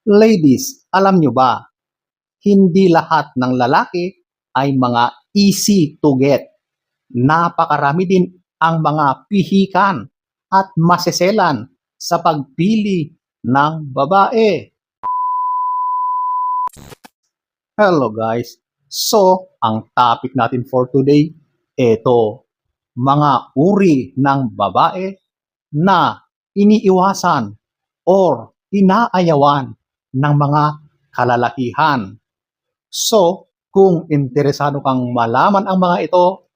Ladies, alam nyo ba, hindi lahat ng lalaki ay mga easy to get. Napakarami din ang mga pihikan at maseselan sa pagpili ng babae. Hello guys. So, ang topic natin for today, ito, mga uri ng babae na iniiwasan or inaayawan ng mga kalalakihan. So, kung interesado kang malaman ang mga ito,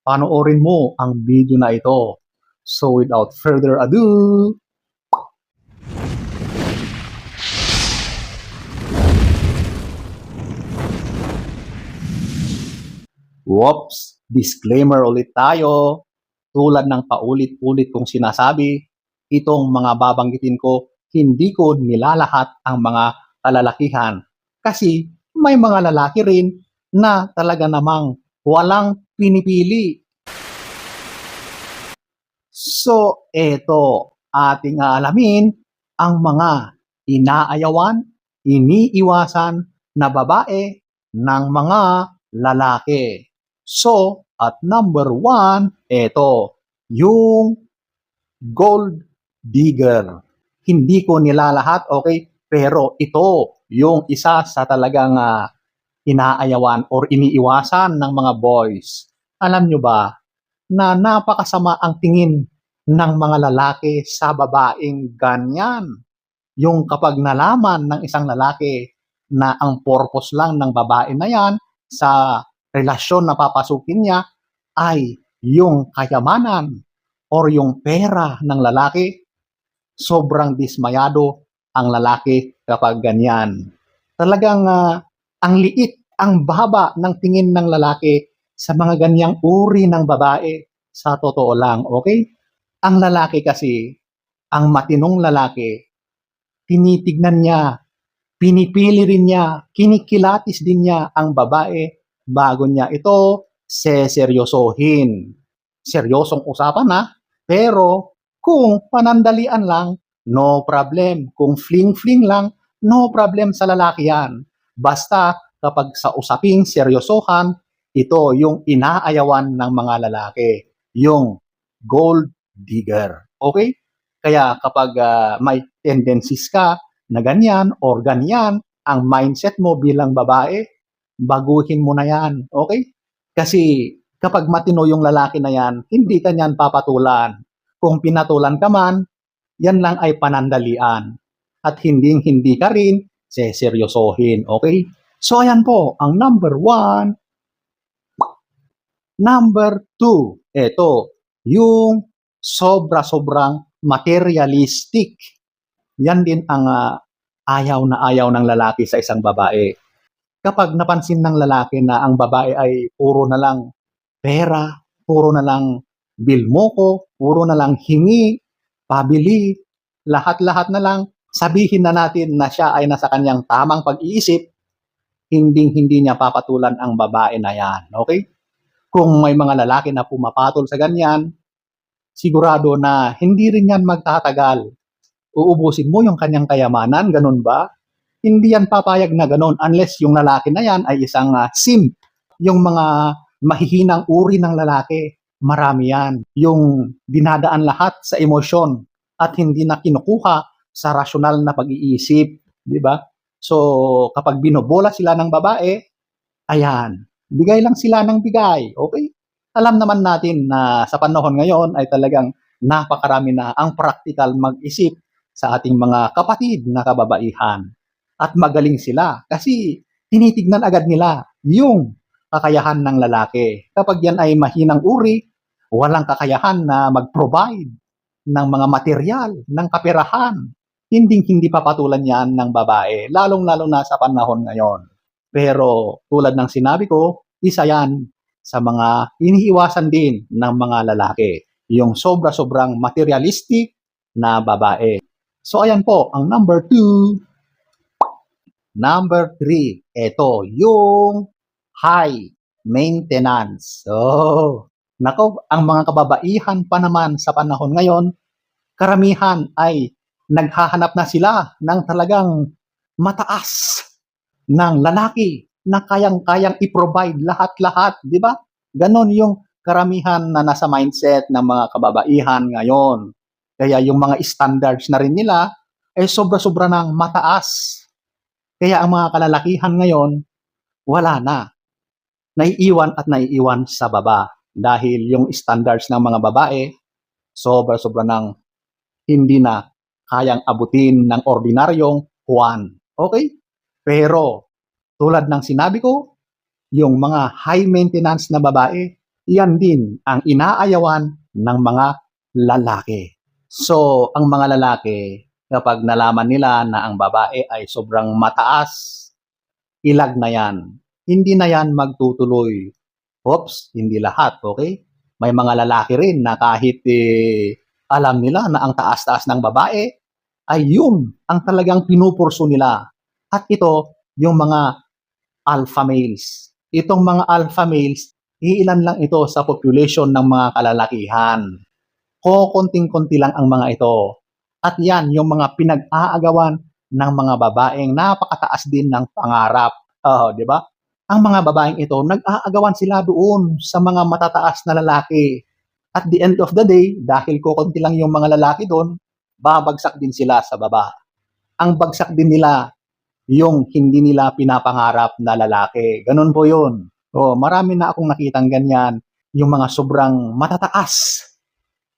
panoorin mo ang video na ito. So, without further ado, whoops, disclaimer ulit tayo. Tulad ng paulit-ulit kong sinasabi, itong mga babanggitin ko, hindi ko nilalahat ang mga kalalakihan. Kasi may mga lalaki rin na talaga namang walang pinipili. So, eto, ating aalamin ang mga inaayawan, iniiwasan na babae ng mga lalaki. So, at number 1, eto, yung gold digger. Hindi ko nilalahat, okay? Pero ito, yung isa sa talagang inaayawan or iniiwasan ng mga boys. Alam nyo ba, na napakasama ang tingin ng mga lalaki sa babaeng ganyan. Yung kapag nalaman ng isang lalaki na ang purpose lang ng babae na yan sa relasyon na papasukin niya ay yung kayamanan or yung pera ng lalaki, sobrang dismayado ang lalaki kapag ganyan. Talagang ang liit, ang baba ng tingin ng lalaki sa mga ganyang uri ng babae, sa totoo lang, okay? Ang lalaki kasi, ang matinong lalaki, tinitignan niya, pinipili rin niya, kinikilatis din niya ang babae bago niya ito seseryosohin. Seryosong usapan na, pero kung panandalian lang, no problem. Kung fling-fling lang, no problem sa lalaki yan. Basta kapag sa usaping seryosohan, ito yung inaayawan ng mga lalaki, yung gold digger. Okay? Kaya kapag may tendencies ka na ganyan or ganyan ang mindset mo bilang babae, baguhin mo na yan. Okay? Kasi kapag matino yung lalaki na yan, hindi ka niyan papatulan. Kung pinatulan ka man, yan lang ay panandalian. At hindi ka rin seseryosohin. Okay? So ayan po, ang number 1. Number 2, ito, yung sobra-sobrang materialistic. Yan din ang ayaw na ayaw ng lalaki sa isang babae. Kapag napansin ng lalaki na ang babae ay puro na lang pera, puro na lang bill mo ko, puro na lang hingi, pabili, lahat-lahat na lang, sabihin na natin na siya ay nasa kanyang tamang pag-iisip, hindi niya papatulan ang babae na yan. Okay? Kung may mga lalaki na pumapatol sa ganyan, sigurado na hindi rin yan magtatagal. Uubusin mo yung kanyang kayamanan, ganun ba? Hindi yan papayag na ganun unless yung lalaki na yan ay isang simp. Yung mga mahihinang uri ng lalaki, marami yan. Yung dinadaan lahat sa emosyon at hindi na kinukuha sa rasyonal na pag-iisip. Di ba? So, kapag binobola sila ng babae, ayan, bigay lang sila ng bigay, okay? Alam naman natin na sa panahon ngayon ay talagang napakarami na ang practical mag-isip sa ating mga kapatid na kababaihan. At magaling sila kasi tinitignan agad nila yung kakayahan ng lalaki. Kapag yan ay mahinang uri, walang kakayahan na mag-provide ng mga material, ng kaperahan. Hindi papatulan yan ng babae, lalong-lalo na sa panahon ngayon. Pero tulad ng sinabi ko, isa yan sa mga iniiwasan din ng mga lalaki. Yung sobra-sobrang materialistic na babae. So ayan po, ang number 2. Number 3, ito, yung high maintenance. So, nako, ang mga kababaihan pa naman sa panahon ngayon, karamihan ay naghahanap na sila ng talagang mataas ng lalaki na kayang-kayang i-provide lahat-lahat, di ba? Ganon yung karamihan na nasa mindset ng mga kababaihan ngayon. Kaya yung mga standards na rin nila ay sobra-sobra ng mataas. Kaya ang mga kalalakihan ngayon, wala na. Naiiwan at naiiwan sa baba. Dahil yung standards ng mga babae, sobra-sobra ng hindi na kayang abutin ng ordinaryong Juan. Okay? Pero, tulad ng sinabi ko, yung mga high maintenance na babae, yan din ang inaayawan ng mga lalaki. So, ang mga lalaki, kapag nalaman nila na ang babae ay sobrang mataas, ilag na yan. Hindi na yan magtutuloy. Oops, hindi lahat, okay? May mga lalaki rin na kahit alam nila na ang taas-taas ng babae, ay yun ang talagang pinupurso nila. At ito, yung mga alpha males. Itong mga alpha males, iilan lang ito sa population ng mga kalalakihan. Kokonting-konti lang ang mga ito. At yan, yung mga pinag-aagawan ng mga babaeng napakataas din ng pangarap. Di ba? Ang mga babaeng ito, nag-aagawan sila doon sa mga matataas na lalaki. At the end of the day, dahil kokonti lang yung mga lalaki doon, babagsak din sila sa baba. Ang bagsak din nila, yung hindi nila pinapangarap na lalaki. Ganun po yun. Marami na akong nakitang ganyan, yung mga sobrang matataas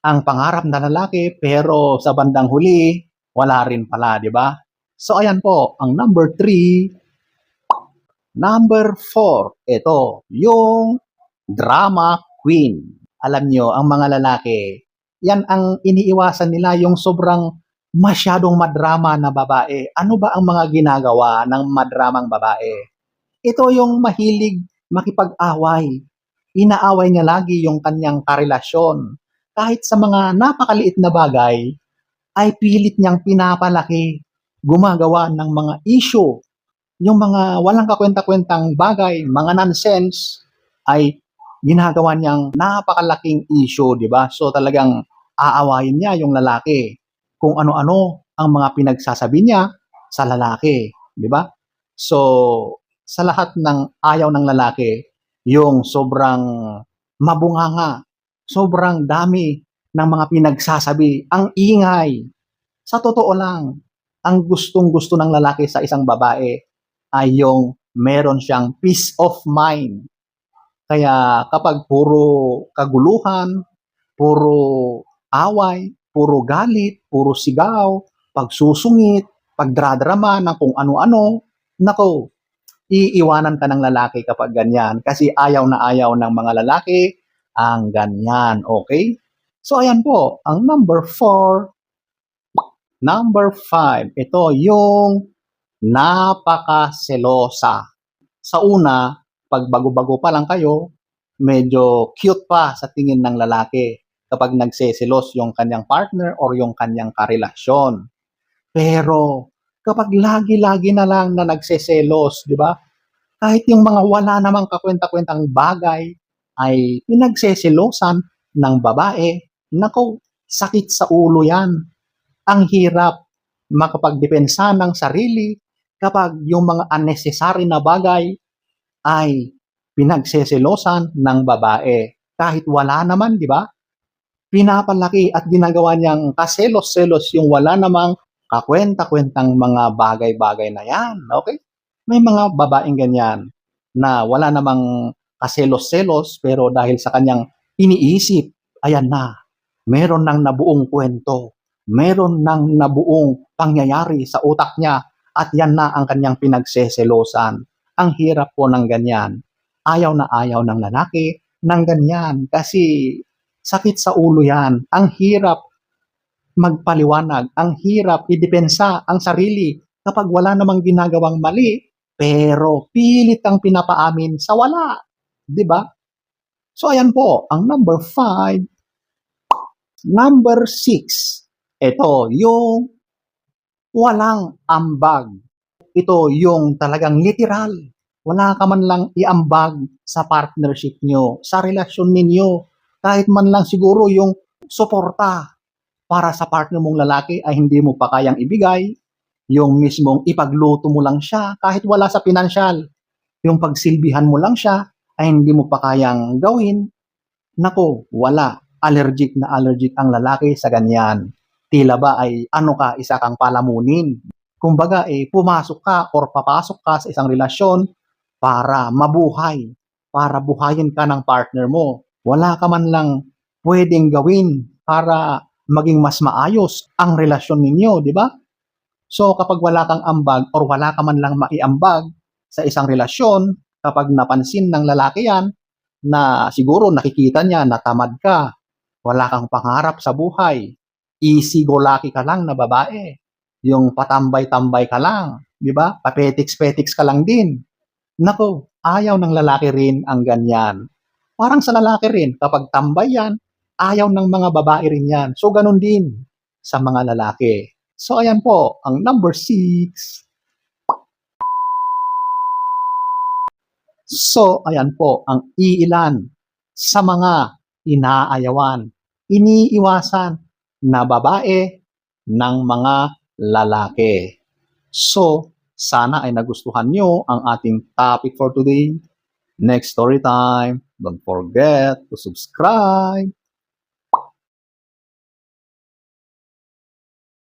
ang pangarap na lalaki, pero sa bandang huli, wala rin pala, di ba? So, ayan po, ang number 3. Number 4, ito, yung drama queen. Alam nyo, ang mga lalaki, yan ang iniiwasan nila, yung sobrang masyadong madrama na babae. Ano ba ang mga ginagawa ng madramang babae? Ito yung mahilig makipag-away. Inaaway niya lagi yung kanyang karelasyon. Kahit sa mga napakaliit na bagay, ay pilit niyang pinapalaki, gumagawa ng mga issue. Yung mga walang kakwenta-kwentang bagay, mga nonsense, ay ginagawa niyang napakalaking issue, di ba? So talagang aawayin niya yung lalaki kung ano-ano ang mga pinagsasabi niya sa lalaki, di ba? So, sa lahat ng ayaw ng lalaki, yung sobrang mabunganga, sobrang dami ng mga pinagsasabi, ang ingay. Sa totoo lang, ang gustong-gusto ng lalaki sa isang babae ay yung meron siyang peace of mind. Kaya kapag puro kaguluhan, puro away, puro galit, puro sigaw, pagsusungit, pagdradrama ng kung ano-ano, nako, iiwanan ka ng lalaki kapag ganyan kasi ayaw na ayaw ng mga lalaki ang ganyan, okay? So ayan po, ang number 4. Number 5, ito yung napakaselosa. Sa una, pag bago-bago pa lang kayo, medyo cute pa sa tingin ng lalaki kapag nagseselos yung kanyang partner or yung kanyang karelasyon. Pero kapag lagi-lagi na lang na nagseselos, di ba? Kahit yung mga wala namang kakwenta-kwentang bagay ay pinagseselosan ng babae, nako, sakit sa ulo yan. Ang hirap makapagdepensa ng sarili kapag yung mga unnecessary na bagay ay pinagseselosan ng babae. Kahit wala naman, di ba? Pinapalaki at ginagawa niyang kaselos-selos yung wala namang kakwenta-kwentang mga bagay-bagay na yan. Okay? May mga babaeng ganyan na wala namang kaselos-selos pero dahil sa kanyang iniisip, ayan na, meron nang nabuong kwento, meron nang nabuong pangyayari sa utak niya at yan na ang kanyang pinagseselosan. Ang hirap po ng ganyan. Ayaw na ayaw ng lalaki ng ganyan kasi sakit sa ulo yan. Ang hirap magpaliwanag, ang hirap idepensa ang sarili kapag wala namang ginagawang mali, pero pilit ang pinapaamin sa wala. Di ba? So ayan po, ang number 5. Number 6, ito yung walang ambag. Ito yung talagang literal. Wala ka man lang iambag sa partnership nyo, sa relasyon ninyo. Kahit man lang siguro yung suporta para sa partner mong lalaki ay hindi mo pa kayang ibigay, Yung mismong ipagluto mo lang siya kahit wala sa pinansyal. Yung pagsilbihan mo lang siya ay hindi mo pa kayang gawin. Nako, wala. Allergic ang lalaki sa ganyan. Tila ba ay ano ka, isa kang palamunin. Kumbaga, pumasok ka or papasok ka sa isang relasyon para mabuhay, para buhayin ka ng partner mo. Wala ka man lang pwedeng gawin para maging mas maayos ang relasyon ninyo, di ba? So kapag wala kang ambag or wala ka man lang maiambag sa isang relasyon, kapag napansin ng lalaki yan, na siguro nakikita niya na tamad ka, wala kang pangarap sa buhay, easy go lucky ka lang na babae, yung patambay-tambay ka lang, di ba? Papetiks-petiks ka lang din. Nako, ayaw ng lalaki rin ang ganyan. Parang sa lalaki rin, kapag tambay yan, ayaw ng mga babae rin yan. So, ganun din sa mga lalaki. So, ayan po, ang number 6. So, ayan po ang iilan sa mga inaayawan, iniiwasan na babae ng mga lalaki. So, sana ay nagustuhan nyo ang ating topic for today. Next story time, don't forget to subscribe.